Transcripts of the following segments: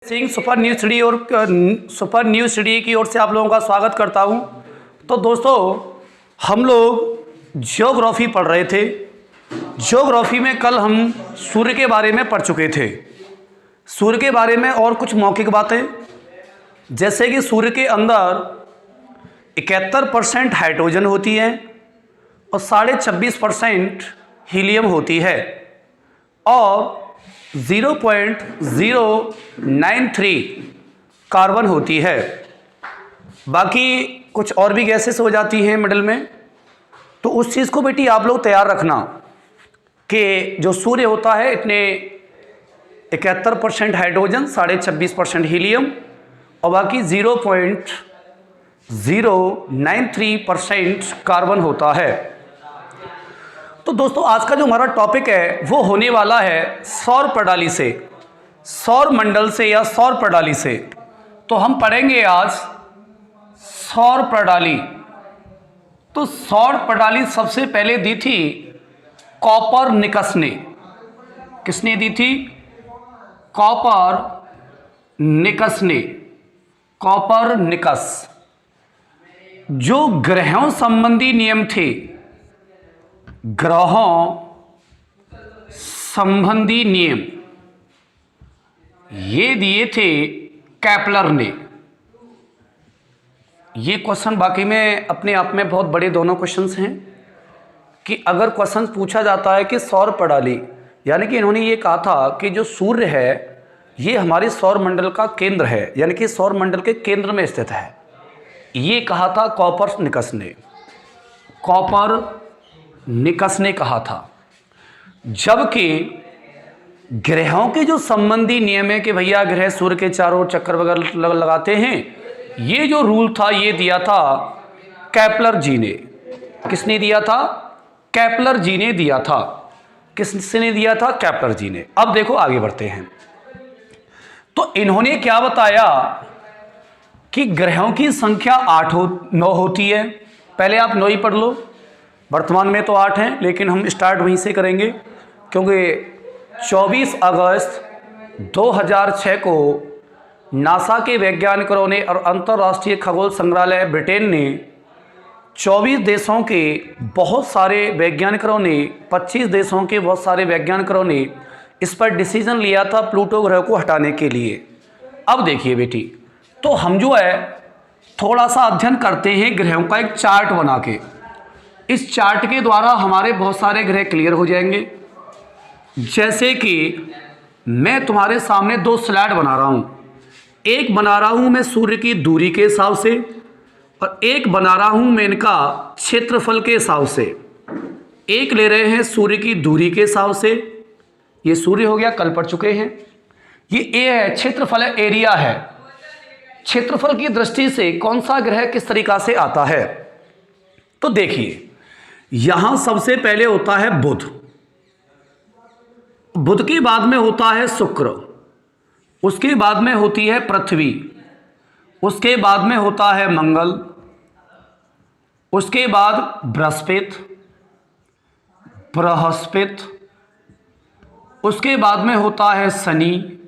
Singh super news study की ओर से आप लोगों का स्वागत करता हूं। तो दोस्तों, हम लोग ज्योग्राफी पढ़ रहे थे। ज्योग्राफी में कल हम सूर्य के बारे में पढ़ चुके थे। सूर्य के बारे में और कुछ मौखिक बातें, जैसे कि सूर्य के अंदर 71% हाइड्रोजन होती है और 26.5% हीलियम होती है और 0.093 कार्बन होती है। बाकी कुछ और भी गैसेस हो जाती हैं मिडल में। तो उस चीज़ को बेटी आप लोग तैयार रखना कि जो सूर्य होता है इतने 71% हाइड्रोजन, 26.5% हीलियम और बाकी 0.093% कार्बन होता है। तो दोस्तों, आज का जो हमारा टॉपिक है वो होने वाला है सौर प्रणाली से, सौर मंडल से या सौर प्रणाली से। तो हम पढ़ेंगे आज सौर प्रणाली। तो सौर प्रणाली सबसे पहले दी थी कॉपरनिकस ने। किसने दी थी? कॉपरनिकस ने। कॉपरनिकस जो ग्रहों संबंधी नियम थे, ग्रहों संबंधी नियम ये दिए थे केपलर ने। ये क्वेश्चन बाकी में अपने आप में बहुत बड़े दोनों क्वेश्चंस हैं कि अगर क्वेश्चन पूछा जाता है कि सौर प्रणाली, यानी कि इन्होंने ये कहा था कि जो सूर्य है ये हमारे सौर मंडल का केंद्र है, यानी कि सौर मंडल के केंद्र में स्थित है। ये कहा था कॉपरनिकस ने। कॉपरनिकस ने कहा था। जबकि ग्रहों के जो संबंधी नियम है कि भैया ग्रह सूर्य के चारों चक्कर वगैरह लगाते हैं, ये जो रूल था ये दिया था केपलर जी ने। किसने दिया था? केपलर जी ने दिया था। किसने दिया था? केपलर जी ने। अब देखो आगे बढ़ते हैं। तो इन्होंने क्या बताया कि ग्रहों की संख्या 9 होती है। पहले आप 9 ही पढ़ लो। वर्तमान में तो 8 हैं, लेकिन हम स्टार्ट वहीं से करेंगे क्योंकि 24 अगस्त 2006 को नासा के वैज्ञानिकों ने और अंतर्राष्ट्रीय खगोल संग्रहालय ब्रिटेन ने 24 देशों के बहुत सारे वैज्ञानिकों ने 25 देशों के बहुत सारे वैज्ञानिकों ने इस पर डिसीजन लिया था प्लूटो ग्रह को हटाने के लिए। अब देखिए बेटी, तो हम जो है थोड़ा सा अध्ययन करते हैं ग्रहों का एक चार्ट बना के। इस चार्ट के द्वारा हमारे बहुत सारे ग्रह क्लियर हो जाएंगे। जैसे कि मैं तुम्हारे सामने 2 स्लाइड बना रहा हूं। एक बना रहा हूं मैं सूर्य की दूरी के हिसाब से और एक बना रहा हूं मैं इनका क्षेत्रफल के हिसाब से। एक ले रहे हैं सूर्य की दूरी के हिसाब से, ये सूर्य हो गया, कल पढ़ चुके हैं। ये ए है, क्षेत्रफल है, एरिया है। क्षेत्रफल की दृष्टि से कौन सा ग्रह किस तरीका से आता है। तो देखिए, यहां सबसे पहले होता है बुध। बुध के बाद में होता है शुक्र, उसके बाद में होती है पृथ्वी, उसके बाद में होता है मंगल, उसके बाद बृहस्पति, उसके बाद में होता है शनि,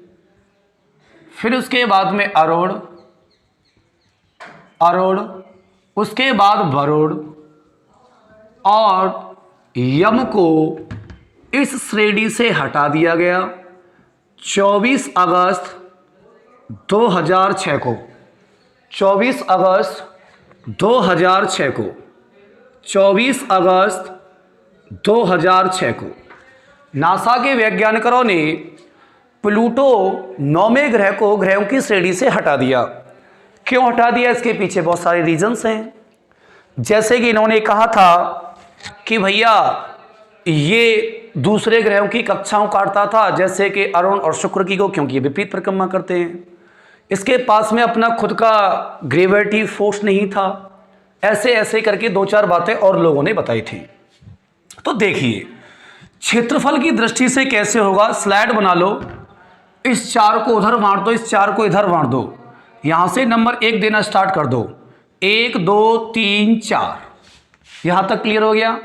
फिर उसके बाद में अरुण, उसके बाद वरुण और यम को इस श्रेणी से हटा दिया गया 24 अगस्त 2006 को। 24 अगस्त 2006 को 24 अगस्त 2006 को नासा के वैज्ञानिकों ने प्लूटो 9वें ग्रह को ग्रहों की श्रेणी से हटा दिया। क्यों हटा दिया? इसके पीछे बहुत सारे रीजंस हैं। जैसे कि इन्होंने कहा था कि भैया ये दूसरे ग्रहों की कक्षाओं काटता था, जैसे कि अरुण और शुक्र की को, क्योंकि ये विपरीत परिक्रमा करते हैं। इसके पास में अपना खुद का ग्रेविटी फोर्स नहीं था। ऐसे ऐसे करके 2-4 बातें और लोगों ने बताई थी। तो देखिए, क्षेत्रफल की दृष्टि से कैसे होगा। स्लाइड बना लो, इस 4 को उधर बांट दो, इस 4 को इधर बांट दो। यहां से नंबर 1 देना स्टार्ट कर दो। 1 2 3 4, यहां तक क्लियर हो गया?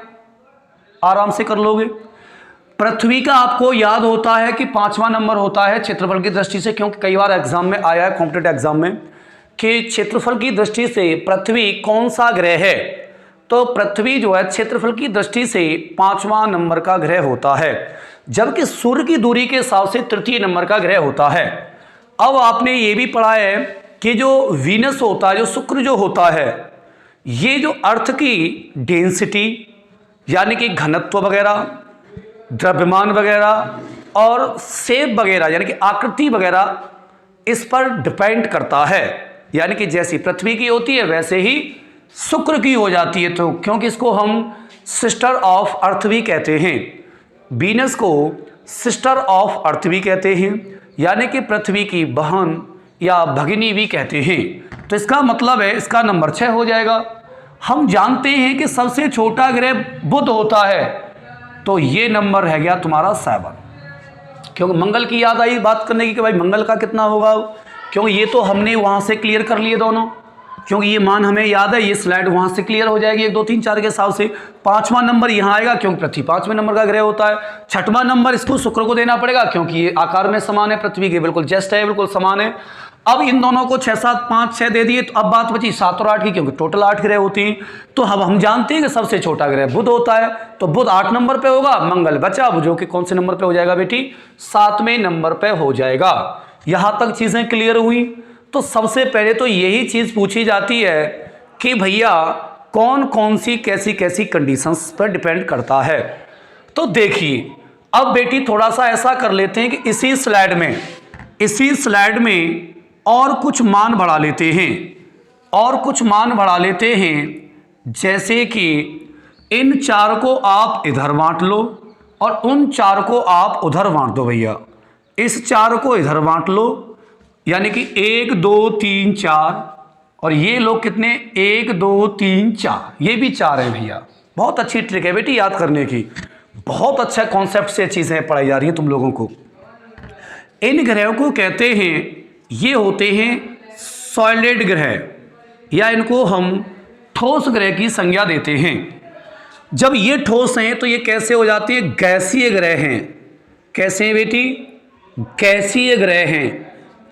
आराम से कर लोगे। पृथ्वी का आपको याद होता है कि 5वां नंबर होता है क्षेत्रफल की दृष्टि से, क्योंकि कई बार एग्जाम में आया है, कॉम्पिटेटिव एग्जाम में, कि क्षेत्रफल की दृष्टि से पृथ्वी कौन सा ग्रह है। तो पृथ्वी जो है क्षेत्रफल की दृष्टि से 5वां नंबर का ग्रह होता है, जबकि सूर्य की दूरी के हिसाब से तृतीय नंबर का ग्रह होता है। अब आपने ये भी पढ़ा है कि जो वीनस होता है, जो शुक्र जो होता है, ये जो अर्थ की डेंसिटी यानी कि घनत्व वगैरह, द्रव्यमान वगैरह और शेप वगैरह यानी कि आकृति वगैरह इस पर डिपेंड करता है। यानी कि जैसी पृथ्वी की होती है वैसे ही शुक्र की हो जाती है। तो क्योंकि इसको हम सिस्टर ऑफ अर्थ भी कहते हैं, वीनस को सिस्टर ऑफ अर्थ भी कहते हैं, यानी कि पृथ्वी की बहन या भगिनी भी कहते हैं। तो इसका मतलब है इसका नंबर 6 हो जाएगा। हम जानते हैं कि सबसे छोटा ग्रह बुध होता है, तो ये नंबर रह गया तुम्हारा 7, क्योंकि मंगल की याद आई बात करने की कि भाई मंगल का कितना होगा, क्योंकि ये तो हमने वहाँ से क्लियर कर लिए दोनों, क्योंकि ये मान हमें याद है, ये स्लाइड वहाँ से क्लियर हो जाएगी 1 2 3 4 के हिसाब से। 5वां नंबर यहाँ आएगा क्योंकि पृथ्वी 5वें नंबर का ग्रह होता है। 6वां नंबर इसको शुक्र को देना पड़ेगा क्योंकि ये आकार में समान है, पृथ्वी के बिल्कुल जस्ट है, बिल्कुल समान है। अब इन दोनों को 6 7 5 6 दे दिए, तो अब बात बची 7 और 8 की, क्योंकि टोटल 8 ग्रह होती हैं। तो अब हम जानते हैं कि सबसे छोटा ग्रह बुध होता है, तो बुध 8 नंबर पे होगा, मंगल बचा जो कि कौन से नंबर पे हो जाएगा बेटी, 7वें नंबर पे हो जाएगा। यहां तक चीजें क्लियर हुई। तो सबसे पहले तो यही चीज पूछी जाती है कि भैया कौन कौन सी कैसी कैसी कंडीशंस पर डिपेंड करता है। तो देखिए अब बेटी थोड़ा सा ऐसा कर लेते हैं कि इसी स्लाइड में और कुछ मान बढ़ा लेते हैं, जैसे कि इन 4 को आप इधर बांट लो और उन 4 को आप उधर बांट दो। भैया इस 4 को इधर बांट लो, यानी कि 1 2 3 4, और ये लोग कितने 1 2 3 4, ये भी 4 हैं भैया। बहुत अच्छी ट्रिक है बेटी याद करने की, बहुत अच्छा कॉन्सेप्ट से चीजें पढ़ाई जा रही हैं तुम लोगों को। इन ग्रहों को कहते हैं, ये होते हैं सॉलिड ग्रह, या इनको हम ठोस ग्रह की संज्ञा देते हैं। जब ये ठोस हैं तो ये कैसे हो जाते हैं, गैसीय ग्रह हैं। कैसे हैं बेटी, गैसीय ग्रह हैं।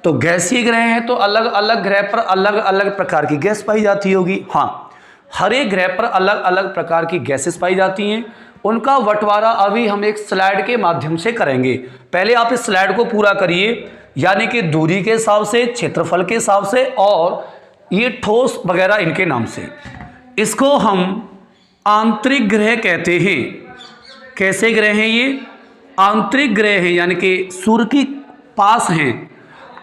तो गैसीय ग्रह हैं तो अलग अलग ग्रह पर अलग अलग प्रकार की गैस पाई जाती होगी। हाँ, हर एक ग्रह पर अलग अलग प्रकार की गैसेस पाई जाती हैं। उनका बंटवारा अभी हम एक स्लाइड के माध्यम से करेंगे। पहले आप इस स्लाइड को पूरा करिए, यानी कि दूरी के हिसाब से, क्षेत्रफल के हिसाब से और ये ठोस वगैरह इनके नाम से। इसको हम आंतरिक ग्रह कहते हैं। कैसे ग्रह हैं ये, आंतरिक ग्रह हैं, यानी कि सूर्य के पास हैं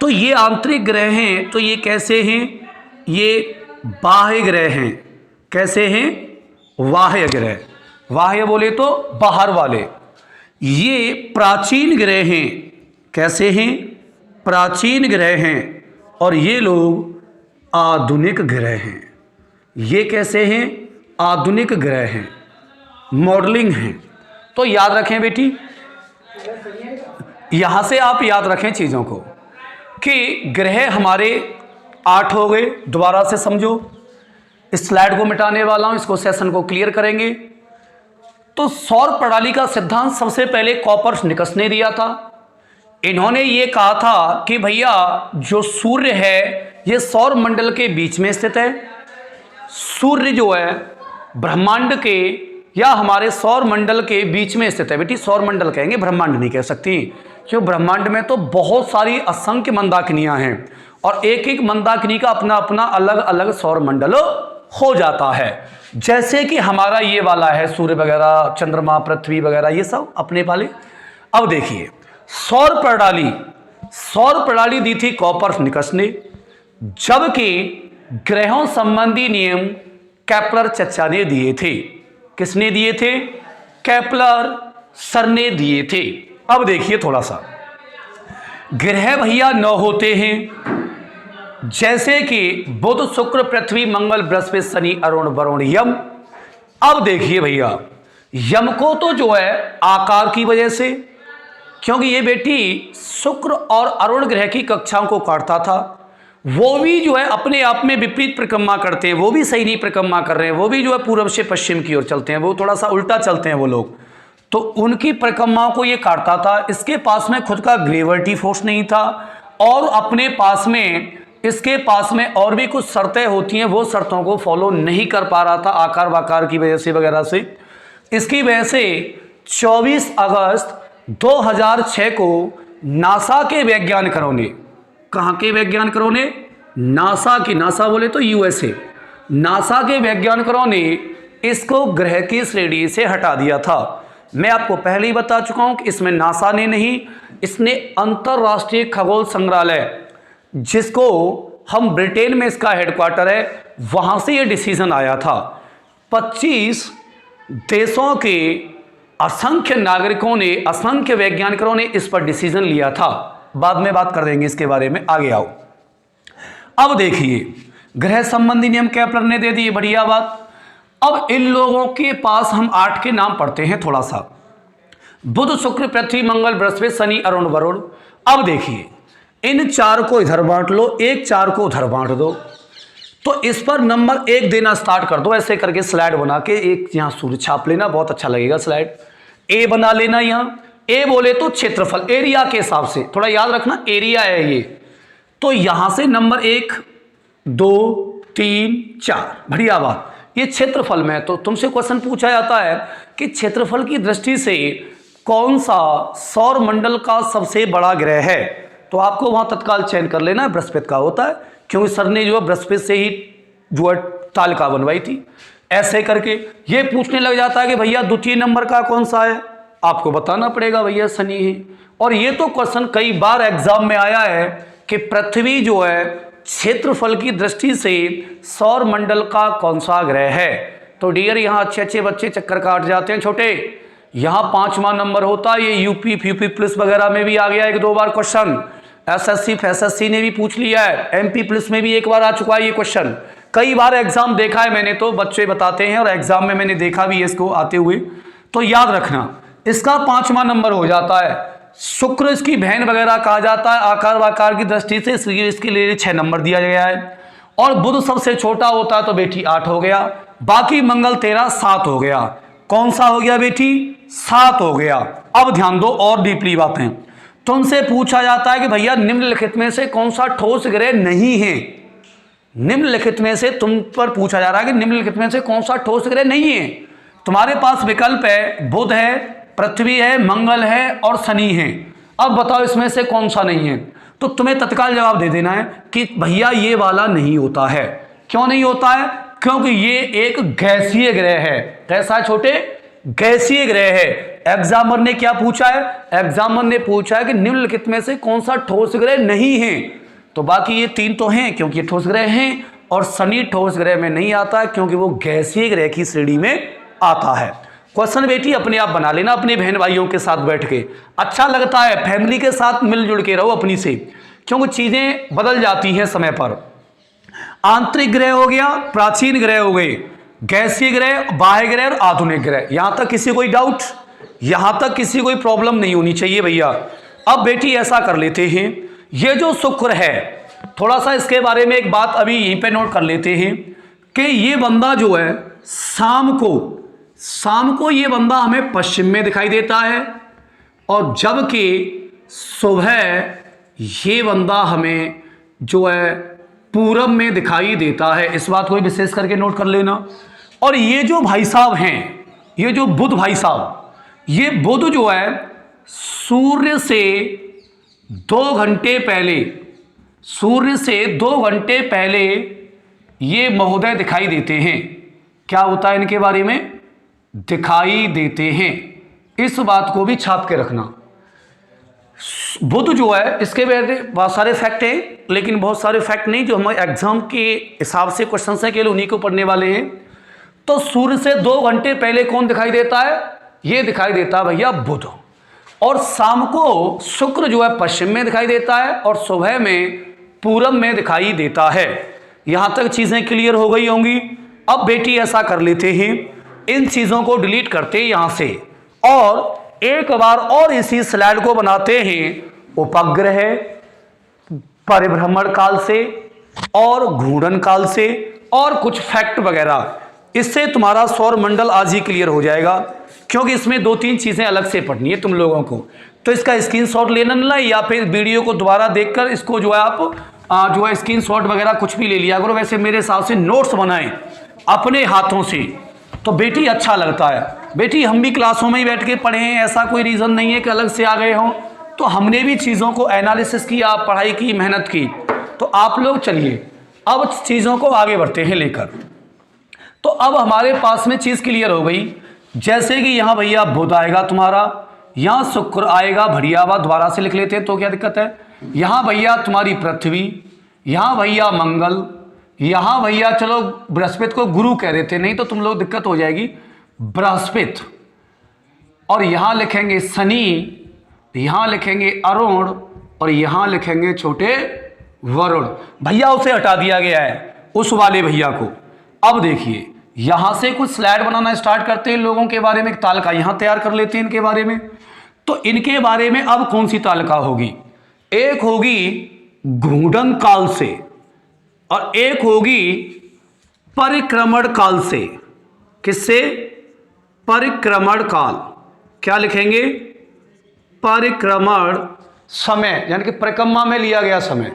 तो ये आंतरिक ग्रह हैं। तो ये कैसे हैं, ये बाह्य ग्रह हैं। कैसे हैं, बाह्य ग्रह। बाह्य बोले तो बाहर वाले। ये प्राचीन ग्रह हैं। कैसे हैं, प्राचीन ग्रह हैं। और ये लोग आधुनिक ग्रह हैं। ये कैसे हैं, आधुनिक ग्रह हैं, मॉडलिंग हैं। तो याद रखें बेटी, यहां से आप याद रखें चीजों को कि ग्रह हमारे 8 हो गए। दोबारा से समझो, इस स्लाइड को मिटाने वाला हूं, इसको सेशन को क्लियर करेंगे। तो सौर प्रणाली का सिद्धांत सबसे पहले कोपर्निकस ने दिया था। इन्होंने ये कहा था कि भैया जो सूर्य है ये सौर मंडल के बीच में स्थित है। सूर्य जो है ब्रह्मांड के या हमारे सौर मंडल के बीच में स्थित है। बेटी सौर मंडल कहेंगे, ब्रह्मांड नहीं कह सकती, क्योंकि ब्रह्मांड में तो बहुत सारी असंख्य मंदाकिनियां हैं और एक एक मंदाकिनी का अपना अपना अलग अलग सौर मंडल हो जाता है। जैसे कि हमारा ये वाला है सूर्य वगैरह, चंद्रमा, पृथ्वी वगैरह, ये सब अपने वाले। अब देखिए सौर प्रणाली दी थी कोपर्निकस ने, जबकि ग्रहों संबंधी नियम केपलर चचा ने दिए थे। किसने दिए थे, केपलर सर ने दिए थे। अब देखिए थोड़ा सा, ग्रह भैया 9 होते हैं, जैसे कि बुध, शुक्र, पृथ्वी, मंगल, बृहस्पति, शनि, अरुण, वरुण, यम। अब देखिए भैया यम को तो जो है आकार की वजह से, क्योंकि ये बेटी शुक्र और अरुण ग्रह की कक्षाओं को काटता था, वो भी जो है अपने आप में विपरीत परिक्रमा करते हैं, वो भी सही नहीं परिक्रमा कर रहे हैं, वो भी जो है पूर्व से पश्चिम की ओर चलते हैं, वो थोड़ा सा उल्टा चलते हैं वो लोग। तो उनकी परिक्रमाओं को ये काटता था। इसके पास में खुद का ग्रेविटी फोर्स नहीं था और अपने पास में इसके पास में और भी कुछ शर्तें होती हैं, वो शर्तों को फॉलो नहीं कर पा रहा था आकार वाकार की वजह से वगैरह से। इसकी वजह से 24 अगस्त 2006 को नासा के वैज्ञानिकों ने, कहाँ के वैज्ञानिकों ने, नासा के, नासा बोले तो यूएसए, नासा के वैज्ञानिकों ने इसको ग्रह की श्रेणी से हटा दिया था। मैं आपको पहले ही बता चुका हूं कि इसमें नासा ने नहीं, इसने अंतरराष्ट्रीय खगोल संग्रहालय, जिसको हम ब्रिटेन में इसका हेडक्वार्टर है, वहां से ये डिसीजन आया था। 25 देशों के असंख्य नागरिकों ने, असंख्य वैज्ञानिकों ने इस पर डिसीजन लिया था। बाद में बात कर देंगे इसके बारे में, आगे आओ। अब देखिए, ग्रह संबंधी नियम केपलर ने दे दिए, बढ़िया बात। अब इन लोगों के पास हम 8 के नाम पढ़ते हैं थोड़ा सा। बुध, शुक्र, पृथ्वी, मंगल, बृहस्पति, शनि, अरुण, वरुण। अब देखिए, इन 4 को इधर बांट लो, एक 4 को उधर बांट दो, तो इस पर नंबर 1 देना स्टार्ट कर दो। ऐसे करके स्लाइड बना के एक यहां सूर्य छाप लेना, बहुत अच्छा लगेगा स्लाइड। ए बना लेना, यहां ए बोले तो क्षेत्रफल, एरिया के हिसाब से, थोड़ा याद रखना एरिया है ये। तो यहां से नंबर 1, 2, 3, 4, बढ़िया बात। ये क्षेत्रफल में, तो तुमसे क्वेश्चन पूछा जाता है कि क्षेत्रफल की दृष्टि से कौन सा सौर मंडल का सबसे बड़ा ग्रह है, तो आपको वहां तत्काल चयन कर लेना, बृहस्पति का होता है, क्योंकि सर ने जो है बृहस्पति से ही जो है तालिका बनवाई थी। ऐसे करके ये पूछने लग जाता है कि भैया द्वितीय नंबर का कौन सा है, आपको बताना पड़ेगा भैया शनि है। और ये तो क्वेश्चन कई बार एग्जाम में आया है कि पृथ्वी जो है क्षेत्रफल की दृष्टि से सौर मंडल का कौन सा ग्रह है। तो डियर यहाँ अच्छे अच्छे बच्चे चक्कर काट जाते हैं छोटे। यहाँ 5वां नंबर होता है, ये यूपी फ्यूपी प्लस वगैरह में भी आ गया 1-2 बार क्वेश्चन। एसएससी फैसएससी ने भी पूछ लिया है, एमपी प्लस में भी 1 बार आ चुका है ये क्वेश्चन। कई बार एग्जाम देखा है मैंने, तो बच्चे बताते हैं और एग्जाम में मैंने देखा भी है इसको आते हुए। तो याद रखना, इसका 5वां नंबर हो जाता है। शुक्र इसकी बहन वगैरह कहा जाता है आकार वाकार की दृष्टि से, इसलिए इसके लिए 6 नंबर दिया गया है। और बुध सबसे छोटा होता है तो बेटी 8 हो गया, बाकी मंगल 13, 7 हो गया। कौन सा हो गया बेटी, 7 हो गया। अब ध्यान दो और डीपली बातें। तुमसे पूछा जाता है कि भैया निम्नलिखित में से कौन सा ठोस ग्रह नहीं है। निम्नलिखित में से तुम पर पूछा जा रहा है कि निम्नलिखित में से कौन सा ठोस ग्रह नहीं है। तुम्हारे पास विकल्प है, बुध है, पृथ्वी है, मंगल है और शनि है। अब बताओ इसमें से कौन सा नहीं है। तो तुम्हें तत्काल जवाब दे देना है कि भैया ये वाला नहीं होता है। क्यों नहीं होता है, क्योंकि ये एक गैसीय ग्रह है। कैसा है छोटे, गैसीय ग्रह है। एग्जामर ने क्या पूछा है, एग्जामर ने पूछा है कि निम्नलिखित में से कौन सा ठोस ग्रह नहीं है। तो बाकी ये 3 तो हैं क्योंकि ये ठोस ग्रह हैं, और शनि ठोस ग्रह में नहीं आता है क्योंकि वो गैसीय ग्रह की श्रेणी में आता है। क्वेश्चन बेटी अपने आप बना लेना अपने बहन भाइयों के साथ बैठ के। अच्छा लगता है, फैमिली के साथ मिलजुल के रहो अपनी से, क्योंकि चीजें बदल जाती हैं समय पर। आंतरिक ग्रह हो गया, प्राचीन ग्रह हो गए, गैसीय ग्रह, बाह्य ग्रह और आधुनिक ग्रह। यहां तक किसी कोई डाउट, यहां तक किसी कोई प्रॉब्लम नहीं होनी चाहिए भैया। अब बेटी ऐसा कर लेते हैं, ये जो शुक्र है, थोड़ा सा इसके बारे में एक बात अभी यहीं पे नोट कर लेते हैं कि ये बंदा जो है शाम को ये बंदा हमें पश्चिम में दिखाई देता है, और जबकि सुबह ये बंदा हमें जो है पूरब में दिखाई देता है। इस बात को विशेष करके नोट कर लेना। और ये जो भाई साहब हैं, ये जो बुध भाई साहब, ये बुध जो है सूर्य से 2 घंटे पहले, सूर्य से 2 घंटे पहले ये महोदय दिखाई देते हैं। क्या होता है इनके बारे में, दिखाई देते हैं। इस बात को भी छाप के रखना। बुध जो है, इसके बारे में बहुत सारे फैक्ट हैं, लेकिन बहुत सारे फैक्ट नहीं जो हमारे एग्जाम के हिसाब से क्वेश्चन है, केवल उन्हीं को पढ़ने वाले हैं। तो सूर्य से 2 घंटे पहले कौन दिखाई देता है, ये दिखाई देता है भैया बुध। और शाम को शुक्र जो है पश्चिम में दिखाई देता है, और सुबह में पूरब में दिखाई देता है। यहां तक चीजें क्लियर हो गई होंगी। अब बेटी ऐसा कर लेते हैं, इन चीजों को डिलीट करते हैं यहां से, और एक बार और इसी स्लाइड को बनाते हैं उपग्रह परिभ्रमण काल से और घूर्णन काल से और कुछ फैक्ट वगैरह। इससे तुम्हारा सौर मंडल आज ही क्लियर हो जाएगा, क्योंकि इसमें 2-3 चीज़ें अलग से पढ़नी है तुम लोगों को। तो इसका स्क्रीनशॉट लेना ना, या फिर वीडियो को दोबारा देखकर इसको जो है आप जो है स्क्रीनशॉट वगैरह कुछ भी ले लिया करो। वैसे मेरे हिसाब से नोट्स बनाएं अपने हाथों से तो बेटी अच्छा लगता है। बेटी हम भी क्लासों में ही बैठ के पढ़े हैं, ऐसा कोई रीज़न नहीं है कि अलग से आ गए हों। तो हमने भी चीज़ों को एनालिसिस किया, पढ़ाई की, मेहनत की। तो आप लोग चलिए अब चीज़ों को आगे बढ़ते हैं लेकर। तो अब हमारे पास में चीज़ क्लियर हो गई, जैसे कि यहाँ भैया बुध आएगा तुम्हारा, यहाँ शुक्र आएगा, बढ़िया बात, दोबारा से लिख लेते हैं तो क्या दिक्कत है। यहाँ भैया तुम्हारी पृथ्वी, यहाँ भैया मंगल, यहाँ भैया चलो बृहस्पति को गुरु कह देते, नहीं तो तुम लोग दिक्कत हो जाएगी, बृहस्पति, और यहाँ लिखेंगे शनि, यहाँ लिखेंगे अरुण, और यहाँ लिखेंगे छोटे वरुण। भैया उसे हटा दिया गया है, उस वाले भैया को। अब देखिए यहां से कुछ स्लाइड बनाना स्टार्ट करते हैं लोगों के बारे में। तालिका यहां तैयार कर लेते हैं इनके बारे में। तो इनके बारे में अब कौन सी तालिका होगी? एक होगी घूर्णन काल से और एक होगी परिक्रमण काल से। किससे? परिक्रमण काल। क्या लिखेंगे? परिक्रमण समय, यानी कि परिक्रमा में लिया गया समय।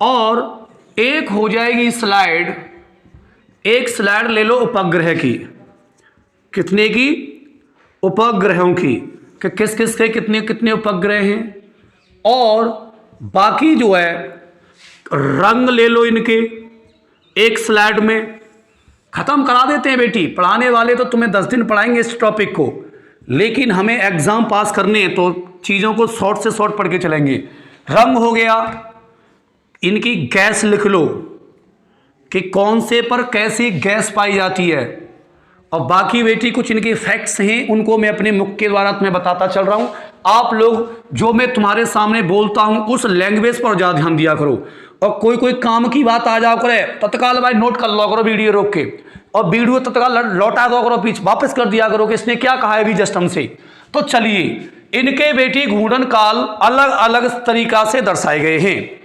और एक हो जाएगी स्लाइड, एक स्लाइड ले लो उपग्रह की। कितने की? उपग्रहों की, कि किस किस के कितने कितने उपग्रह हैं। और बाकी जो है रंग ले लो इनके, एक स्लाइड में खत्म करा देते हैं। बेटी पढ़ाने वाले तो तुम्हें 10 दिन पढ़ाएंगे इस टॉपिक को, लेकिन हमें एग्जाम पास करने हैं तो चीज़ों को शॉर्ट से शॉर्ट पढ़ के चलेंगे। रंग हो गया, इनकी गैस लिख लो कि कौन से पर कैसी गैस पाई जाती है। और बाकी बेटी कुछ इनके फैक्ट्स हैं, उनको मैं अपने मुख के द्वारा तुम्हें बताता चल रहा हूं। आप लोग जो मैं तुम्हारे सामने बोलता हूं उस लैंग्वेज पर ज़्यादा ध्यान दिया करो। और कोई काम की बात आ जाओ करे तत्काल भाई नोट कर लो करो वीडियो रोक के, और वीडियो तत्काल लौटा दो करो, पीछे वापस कर दिया करो कि इसने क्या कहा है अभी जस्ट हमसे। तो चलिए इनके बेटी घूर्णन काल अलग अलग तरीका से दर्शाए गए हैं।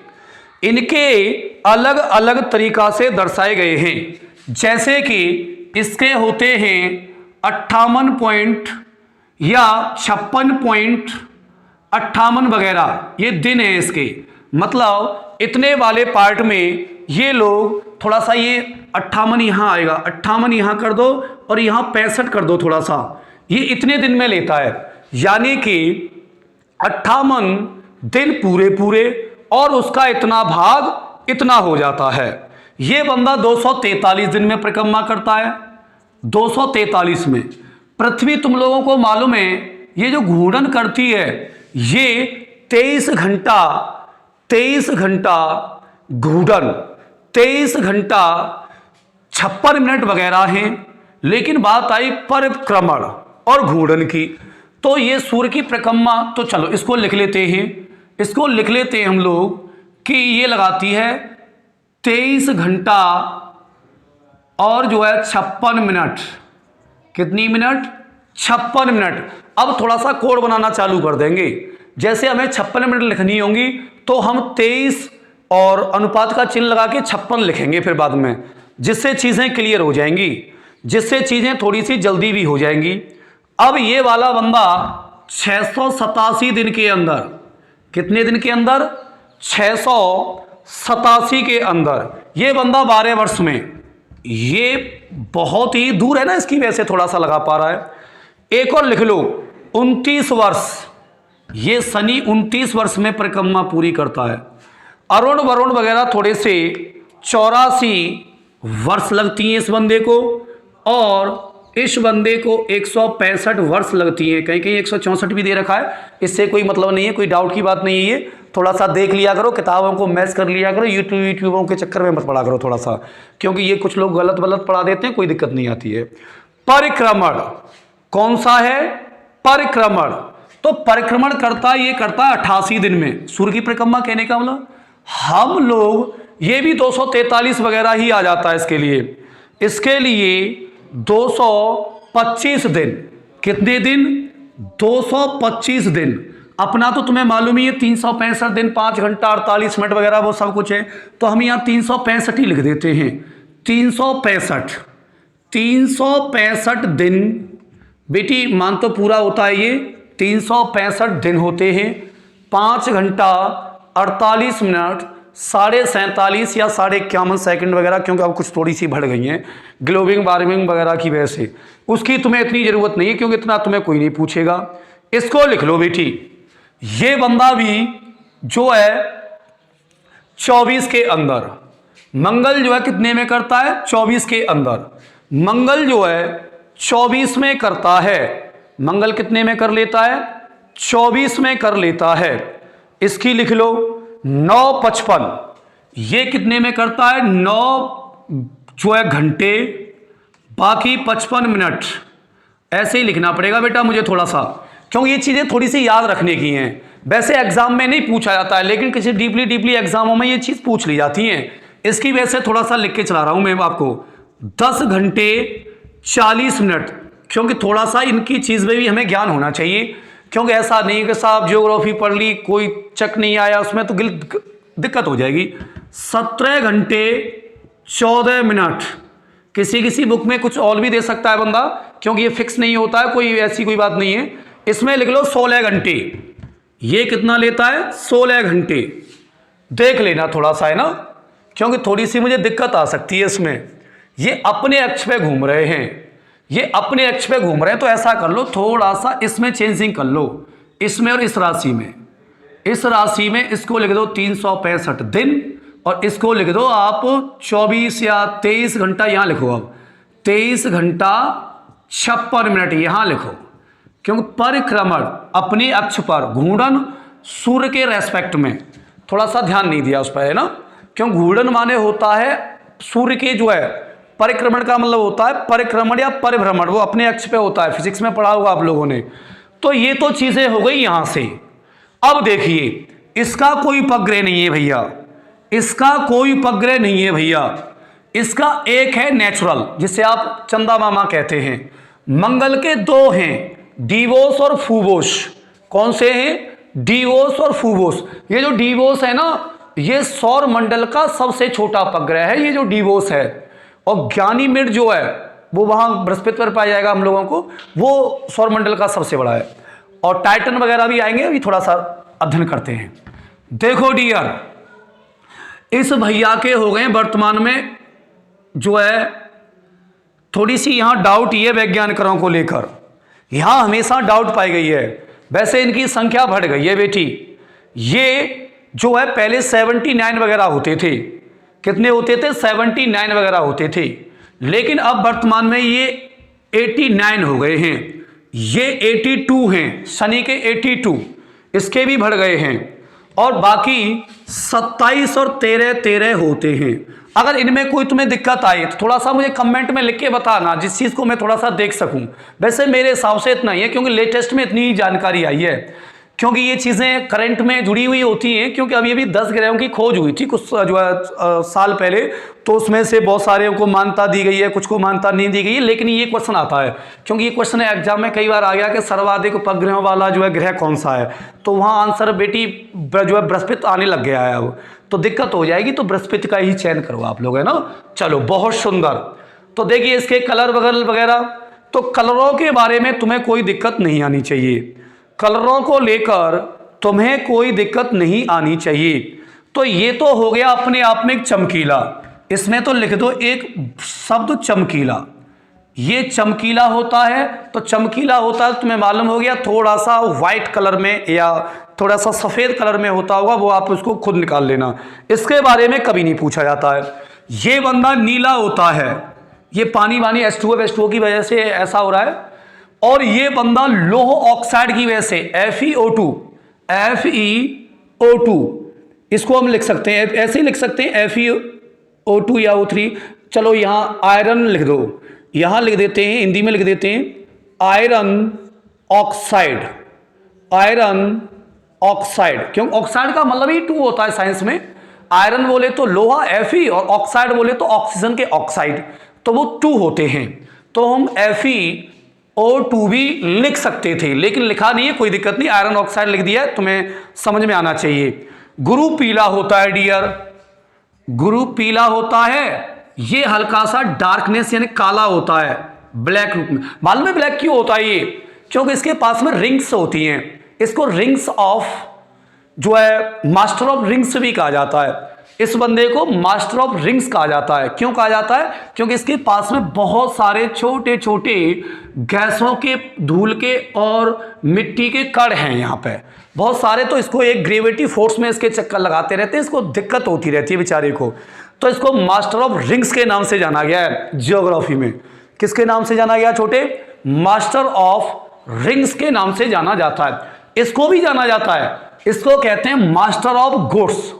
इनके अलग अलग तरीका से दर्शाए गए हैं, जैसे कि इसके होते हैं 58 पॉइंट या 56.58 वगैरह, ये दिन है इसके। मतलब इतने वाले पार्ट में ये लोग थोड़ा सा, ये 58 यहाँ आएगा, 58 यहाँ कर दो और यहाँ 65 कर दो थोड़ा सा, ये इतने दिन में लेता है। यानी कि 58 दिन पूरे पूरे और उसका इतना भाग इतना हो जाता है। ये बंदा 243 दिन में परिक्रमा करता है। 243 में पृथ्वी तुम लोगों को मालूम है ये जो घूर्णन करती है ये 23 घंटा घूर्णन, 23 घंटा 56 मिनट वगैरह हैं। लेकिन बात आई परिक्रमण और घूर्णन की, तो ये सूर्य की परिक्रमा, तो चलो इसको लिख लेते हैं, इसको लिख लेते हैं हम लोग कि ये लगाती है 23 घंटा और जो है 56 मिनट। कितनी मिनट? 56 मिनट। अब थोड़ा सा कोड बनाना चालू कर देंगे। जैसे हमें 56 मिनट लिखनी होंगी तो हम 23 और अनुपात का चिन्ह लगा के 56 लिखेंगे फिर बाद में, जिससे चीज़ें क्लियर हो जाएंगी, जिससे चीज़ें थोड़ी सी जल्दी भी हो जाएंगी। अब ये वाला बंदा 687 दिन के अंदर, कितने दिन के अंदर? 687 के अंदर ये बंदा 12 वर्ष में, ये बहुत ही दूर है ना इसकी वजह से थोड़ा सा लगा पा रहा है। एक और लिख लो 29 वर्ष, ये शनि 29 वर्ष में परिक्रमा पूरी करता है। अरुण वरुण वगैरह थोड़े से 84 वर्ष लगती हैं इस बंदे को, और इस बंदे को 165 वर्ष लगती हैं। कहीं कहीं 164 भी दे रखा है, इससे कोई मतलब नहीं है, कोई डाउट की बात नहीं है। ये थोड़ा सा देख लिया करो, किताबों को मैच कर लिया करो, यूट्यूबों के चक्कर में मत पढ़ा करो थोड़ा सा, क्योंकि ये कुछ लोग गलत पढ़ा देते हैं, कोई दिक्कत नहीं आती है। परिक्रमण कौन सा है? परिक्रमण। तो परिक्रमण करता ये करता है 88 दिन में। सूर्य की परिक्रमा कहने का मतलब हम लोग ये भी 243 वगैरह ही आ जाता है इसके लिए। इसके लिए 225 दिन। कितने दिन? 225 दिन। अपना तो तुम्हें मालूम ही है 365 दिन 5 घंटा 48 मिनट वगैरह वो सब कुछ है, तो हम यहाँ 365 ही लिख देते हैं। 365 365 दिन बेटी, मान तो पूरा होता है ये 365 दिन होते हैं, 5 घंटा 48 मिनट 47.5 या 51 सेकंड वगैरह, क्योंकि अब कुछ थोड़ी सी बढ़ गई हैं ग्लोबिंग वार्मिंग वगैरह की वजह से, उसकी तुम्हें इतनी ज़रूरत नहीं है क्योंकि इतना तुम्हें कोई नहीं पूछेगा। इसको लिख लो बेटी। ये बंदा भी जो है 24 के अंदर, मंगल जो है कितने में करता है? 24 के अंदर। मंगल जो है 24 में करता है। मंगल कितने में कर लेता है? 24 में कर लेता है। इसकी लिख लो 9:55। ये कितने में करता है? 9 जो है घंटे, बाकी 55 मिनट। ऐसे ही लिखना पड़ेगा बेटा मुझे थोड़ा सा, क्योंकि ये चीज़ें थोड़ी सी याद रखने की हैं। वैसे एग्जाम में नहीं पूछा जाता है, लेकिन किसी डीपली एग्जामों में ये चीज़ पूछ ली जाती है। इसकी वजह से थोड़ा सा लिख के चला रहा हूं मैं आपको। 10 घंटे 40 मिनट, क्योंकि थोड़ा सा इनकी चीज़ में भी हमें ज्ञान होना चाहिए, क्योंकि ऐसा नहीं कि साहब ज्योग्राफी पढ़ ली कोई चेक नहीं आया उसमें, तो दिक्कत हो जाएगी। 17 घंटे 14 मिनट। किसी बुक में कुछ और भी दे सकता है बंदा, क्योंकि ये फिक्स नहीं होता है, कोई ऐसी कोई बात नहीं है। इसमें लिख लो 16 घंटे। ये कितना लेता है? 16 घंटे। देख लेना थोड़ा सा, है ना, क्योंकि थोड़ी सी मुझे दिक्कत आ सकती है इसमें। ये अपने अक्ष पे घूम रहे हैं, ये अपने अक्ष पे घूम रहे हैं, तो ऐसा कर लो थोड़ा सा इसमें चेंजिंग कर लो, इसमें और इस राशि में। इस राशि में इसको लिख दो 365 दिन, और इसको लिख दो आप 24 या 23 घंटा। यहां लिखो अब 23 घंटा 56 मिनट यहां लिखो, क्योंकि परिक्रमण अपने अक्ष पर, घूर्णन सूर्य के रेस्पेक्ट में, थोड़ा सा ध्यान नहीं दिया उस पर, है ना, क्योंकि घूर्णन माने होता है सूर्य के जो है, परिक्रमण का मतलब होता है परिक्रमण या परिभ्रमण, वो अपने अक्ष पे होता है। फिजिक्स में पढ़ा होगा आप लोगों ने। तो ये तो चीजें हो गई यहां से। अब देखिए इसका कोई उपग्रह नहीं है भैया, इसका कोई उपग्रह नहीं है भैया। इसका एक है नेचुरल, जिसे आप चंदा मामा कहते हैं। मंगल के 2 हैं, डिवोस और फूबोस। कौन से हैं? डिवोस और फूबोस। ये जो डिवोस है ना, ये सौर मंडल का सबसे छोटा उपग्रह है, ये जो डिवोस है। और ज्ञानीमेड जो है वो वहां बृहस्पति पर पाया जाएगा हम लोगों को, वो सौर मंडल का सबसे बड़ा है। और टाइटन वगैरह भी आएंगे, अभी थोड़ा सा अध्ययन करते हैं। देखो डियर, इस भैया के हो गए वर्तमान में जो है थोड़ी सी यहां डाउट, ये वैज्ञानिकों को लेकर यहां हमेशा डाउट पाई गई है। वैसे इनकी संख्या बढ़ गई है बेटी। ये जो है पहले 79 वगैरह होते थे। कितने होते थे? 79 वगैरह होते थे, लेकिन अब वर्तमान में ये 89 हो गए हैं। ये 82 हैं, शनि के 82, इसके भी बढ़ गए हैं। और बाकी 27 और 13 होते हैं। अगर इनमें कोई तुम्हें दिक्कत आई तो थोड़ा सा मुझे कमेंट में लिख के बताना, जिस चीज़ को मैं थोड़ा सा देख सकूं। वैसे मेरे हिसाब से इतना ही है, क्योंकि लेटेस्ट में इतनी जानकारी आई है, क्योंकि ये चीज़ें करंट में जुड़ी हुई होती हैं। क्योंकि अभी अभी 10 ग्रहों की खोज हुई थी कुछ जो है साल पहले, तो उसमें से बहुत सारे को मान्यता दी गई है, कुछ को मान्यता नहीं दी गई है। लेकिन ये क्वेश्चन आता है, क्योंकि ये क्वेश्चन एग्जाम में कई बार आ गया कि सर्वाधिक उपग्रहों वाला जो है ग्रह कौन सा है, तो वहाँ आंसर बेटी जो है बृहस्पति आने लग गया है अब, तो दिक्कत हो जाएगी। तो बृहस्पति का ही चयन करो आप लोग, है ना। चलो बहुत सुंदर। तो देखिए इसके कलर वगैरह, तो कलरों के बारे में तुम्हें कोई दिक्कत नहीं आनी चाहिए। कलरों को लेकर तुम्हें कोई दिक्कत नहीं आनी चाहिए। तो ये तो हो गया अपने आप में एक चमकीला। इसमें तो लिख दो एक शब्द चमकीला। ये चमकीला होता है, तो चमकीला होता है तुम्हें मालूम हो गया, थोड़ा सा व्हाइट कलर में या थोड़ा सा सफेद कलर में होता होगा, वो आप उसको खुद निकाल लेना। इसके बारे में कभी नहीं पूछा जाता है। ये बंदा नीला होता है, ये पानी वानी H2O की वजह से ऐसा हो रहा है। और ये बंदा लोह ऑक्साइड की वजह से FeO2, इसको हम लिख सकते हैं ऐसे ही लिख सकते हैं FeO2 या O3। चलो यहाँ आयरन लिख दो, यहाँ लिख देते हैं, हिंदी में लिख देते हैं आयरन ऑक्साइड। आयरन ऑक्साइड, क्योंकि ऑक्साइड का मतलब ही 2 होता है साइंस में। आयरन बोले तो लोहा Fe, और ऑक्साइड बोले तो ऑक्सीजन के ऑक्साइड, तो वो 2 होते हैं। तो हम FeO2 भी लिख सकते थे, लेकिन लिखा नहीं है, कोई दिक्कत नहीं, आयरन ऑक्साइड लिख दिया, तुम्हें समझ में आना चाहिए। गुरु पीला होता है डियर, गुरु पीला होता है, ये हल्का सा डार्कनेस यानी काला होता है ब्लैक रूप में। मालूम है ब्लैक क्यों होता है ये? क्योंकि इसके पास में रिंग्स होती हैं। इसको रिंग्स ऑफ जो है मास्टर ऑफ रिंग्स भी कहा जाता है। इस बंदे को मास्टर ऑफ रिंग्स कहा जाता है। क्यों कहा जाता है? क्योंकि इसके पास में बहुत सारे छोटे छोटे गैसों के, धूल के और मिट्टी के कण हैं यहाँ पे बहुत सारे। तो इसको एक ग्रेविटी फोर्स में इसके चक्कर लगाते रहते हैं, इसको दिक्कत होती रहती है बेचारे को। तो इसको मास्टर ऑफ रिंग्स के नाम से जाना गया है जियोग्राफी में। किसके नाम से जाना गया छोटे? मास्टर ऑफ रिंग्स के नाम से जाना जाता है। इसको भी जाना जाता है, इसको कहते हैं मास्टर ऑफ गुड्स।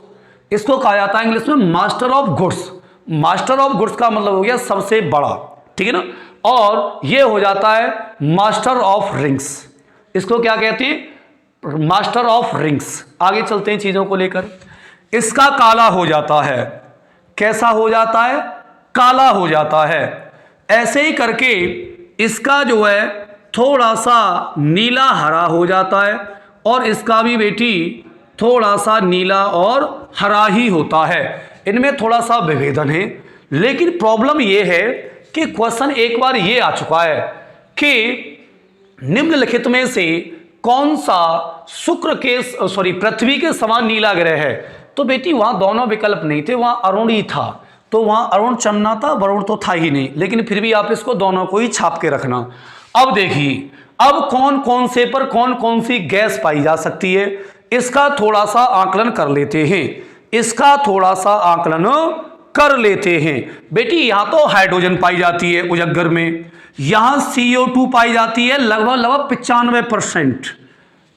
इसको कहा जाता है इंग्लिश में master of goods. Master of goods का मतलब हो गया सबसे बड़ा, ठीक है ना। और ये हो जाता है मास्टर ऑफ रिंग्स। इसको क्या कहते हैं? Master of rings. आगे चलते हैं चीजों को लेकर। इसका काला हो जाता है। कैसा हो जाता है? काला हो जाता है। ऐसे ही करके इसका जो है थोड़ा सा नीला हरा हो जाता है, और इसका भी बेटी थोड़ा सा नीला और हरा ही होता है। इनमें थोड़ा सा विभेदन है, लेकिन प्रॉब्लम यह है कि क्वेश्चन एक बार ये आ चुका है कि निम्नलिखित में से कौन सा शुक्र के पृथ्वी के समान नीला ग्रह है? तो बेटी वहां दोनों विकल्प नहीं थे, वहां अरुण ही था। तो वहां अरुण चलना था, वरुण तो था ही नहीं, लेकिन फिर भी आप इसको दोनों को ही छाप के रखना। अब देखिए, अब कौन कौन से पर कौन कौन सी गैस पाई जा सकती है, इसका थोड़ा सा आकलन कर लेते हैं। इसका थोड़ा सा आकलन कर लेते हैं। बेटी यहां तो हाइड्रोजन पाई जाती है उजग्गर में, यहां CO2 पाई जाती है लगभग 95%।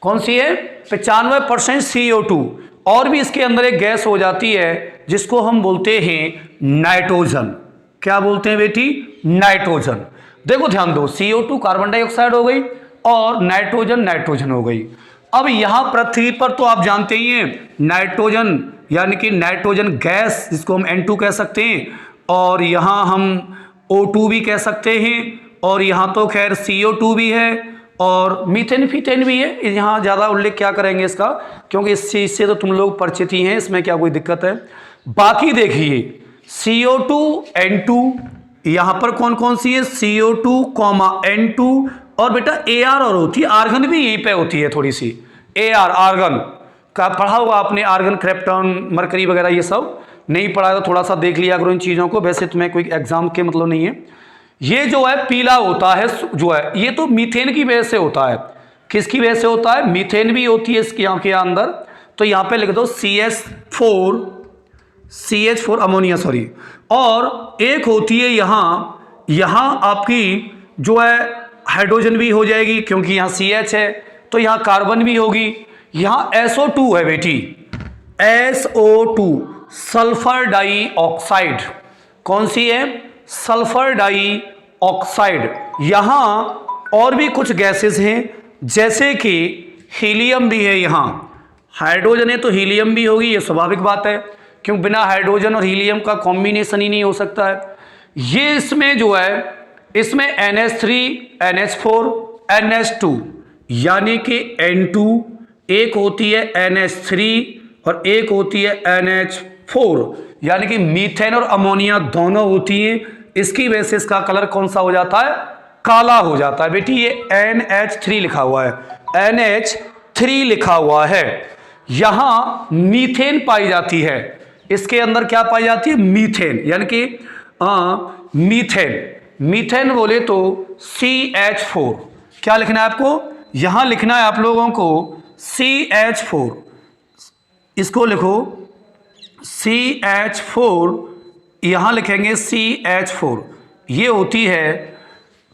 कौन सी है? 95% CO2। और भी इसके अंदर एक गैस हो जाती है जिसको हम बोलते हैं नाइट्रोजन। क्या बोलते हैं बेटी? नाइट्रोजन। देखो ध्यान दो, CO2 कार्बन डाइऑक्साइड हो गई और नाइट्रोजन नाइट्रोजन हो गई। अब यहां पृथ्वी पर तो आप जानते ही हैं नाइट्रोजन यानी कि नाइट्रोजन गैस जिसको हम N2 कह सकते हैं, और यहां हम O2 भी कह सकते हैं, और यहां तो खैर CO2 भी है, और मीथेन फीथेन भी है। यहाँ ज़्यादा उल्लेख क्या करेंगे इसका, क्योंकि इस चीज़ से तो तुम लोग परिचित ही हैं, इसमें क्या कोई दिक्कत है। बाकी देखिए CO2 N2, यहाँ पर कौन कौन सी है? CO2, N2, और बेटा AR और होती है, आर्गन भी यहीं पे होती है थोड़ी सी। AR आर्गन का पढ़ा होगा आपने, आर्गन, क्रेप्टॉन, मरकरी वगैरह, ये सब नहीं पढ़ा तो थोड़ा सा देख लिया करो इन चीज़ों को। वैसे तुम्हें कोई एग्जाम के मतलब नहीं है। ये जो है पीला होता है जो है, ये तो मीथेन की वजह से होता है। किसकी वजह से होता है? मीथेन भी होती है इसके यहाँ के अंदर। तो यहाँ पे लिख दो CH4 अमोनिया, सॉरी। और एक होती है यहाँ आपकी जो है हाइड्रोजन भी हो जाएगी, क्योंकि यहाँ CH है, तो यहाँ कार्बन भी होगी। यहाँ SO2 है बेटी, SO2 सल्फर डाइऑक्साइड। कौन सी है? Sulphur dioxide. यहां और भी कुछ गैसेस हैं, जैसे कि हीलियम भी है। यहां हाइड्रोजन है तो हीलियम भी होगी, ये स्वाभाविक बात है, क्योंकि बिना हाइड्रोजन और हीलियम का कॉम्बिनेशन ही नहीं हो सकता है। ये इसमें जो है, इसमें NH3, NH4, NH2 यानी कि N2, एक होती है NH3 और एक होती है NH4, यानी कि मीथेन और अमोनिया दोनों होती हैं। इसकी वजह से इसका कलर कौन सा हो जाता है? काला हो जाता है। बेटी ये NH3 लिखा हुआ है, NH3 लिखा हुआ है। यहां मीथेन पाई जाती है, इसके अंदर क्या पाई जाती है? मीथेन, यानी कि मीथेन बोले तो CH4। क्या लिखना है आपको? यहां लिखना है आप लोगों को CH4। इसको लिखो CH4, यहां लिखेंगे CH4। ये होती है